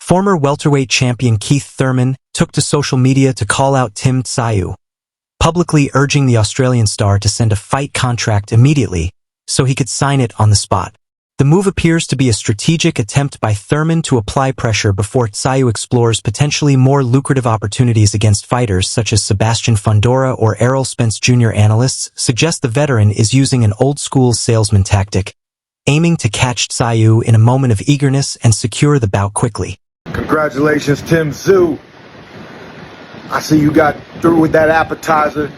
Former welterweight champion Keith Thurman took to social media to call out Tszyu, publicly urging the Australian star to send a fight contract immediately so he could sign it on the spot. The move appears to be a strategic attempt by Thurman to apply pressure before Tszyu explores potentially more lucrative opportunities against fighters such as Sebastian Fundora or Errol Spence Jr. Analysts suggest the veteran is using an old-school salesman tactic, aiming to catch Tszyu in a moment of eagerness and secure the bout quickly. Congratulations, Tszyu. I see you got through with that appetizer.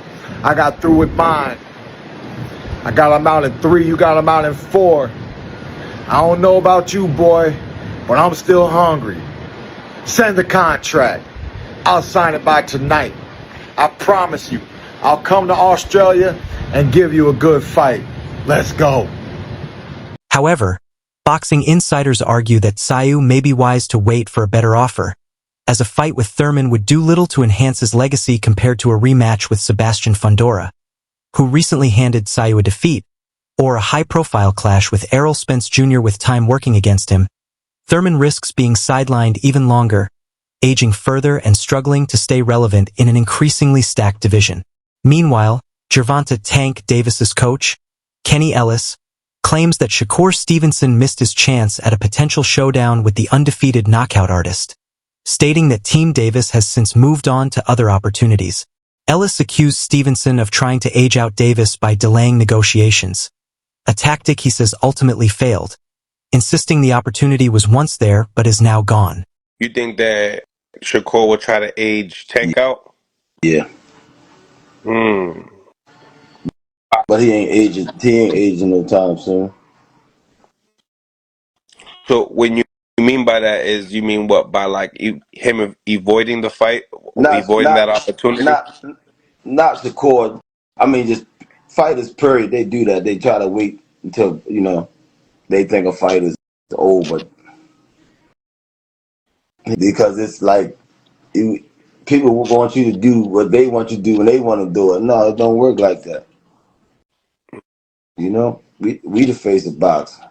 I got through with mine. I got him out in 3, you got him out in 4. I don't know about you, boy, but I'm still hungry. Send the contract. I'll sign it by tonight. I promise you, I'll come to Australia and give you a good fight. Let's go. However, boxing insiders argue that Tszyu may be wise to wait for a better offer, as a fight with Thurman would do little to enhance his legacy compared to a rematch with Sebastian Fundora, who recently handed Tszyu a defeat, or a high-profile clash with Errol Spence Jr. with time working against him. Thurman risks being sidelined even longer, aging further and struggling to stay relevant in an increasingly stacked division. Meanwhile, Gervonta "Tank" Davis's coach, Kenny Ellis, claims that Shakur Stevenson missed his chance at a potential showdown with the undefeated knockout artist, stating that Team Davis has since moved on to other opportunities. Ellis accused Stevenson of trying to age out Davis by delaying negotiations, a tactic he says ultimately failed, insisting the opportunity was once there but is now gone. You think that Shakur will try to age Tank out? Yeah. But he ain't aging no time soon. So when you mean by that is, you mean what? By like him avoiding the fight? Avoiding that opportunity? Not Shakur. I mean, just fighters, period, they do that. They try to wait until, they think a fight is over. Because it's like, people want you to do what they want you to do when they want to do it. No, it don't work like that. We the face of boxing.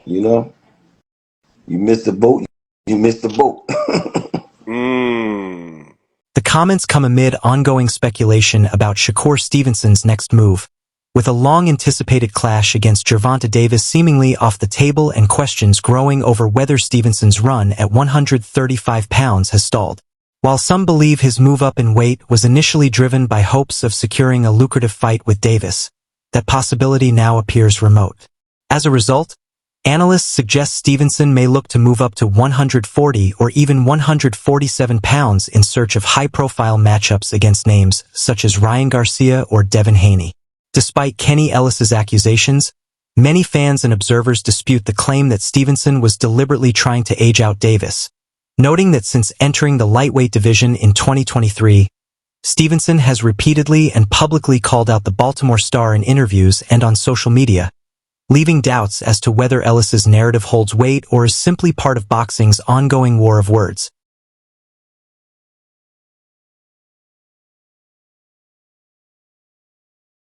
You miss the boat, you miss the boat. The comments come amid ongoing speculation about Shakur Stevenson's next move, with a long-anticipated clash against Gervonta Davis seemingly off the table and questions growing over whether Stevenson's run at 135 pounds has stalled. While some believe his move up in weight was initially driven by hopes of securing a lucrative fight with Davis, that possibility now appears remote. As a result, analysts suggest Stevenson may look to move up to 140 or even 147 pounds in search of high-profile matchups against names such as Ryan Garcia or Devin Haney. Despite Kenny Ellis's accusations, many fans and observers dispute the claim that Stevenson was deliberately trying to age out Davis, noting that since entering the lightweight division in 2023, Stevenson has repeatedly and publicly called out the Baltimore Star in interviews and on social media, leaving doubts as to whether Ellis's narrative holds weight or is simply part of boxing's ongoing war of words.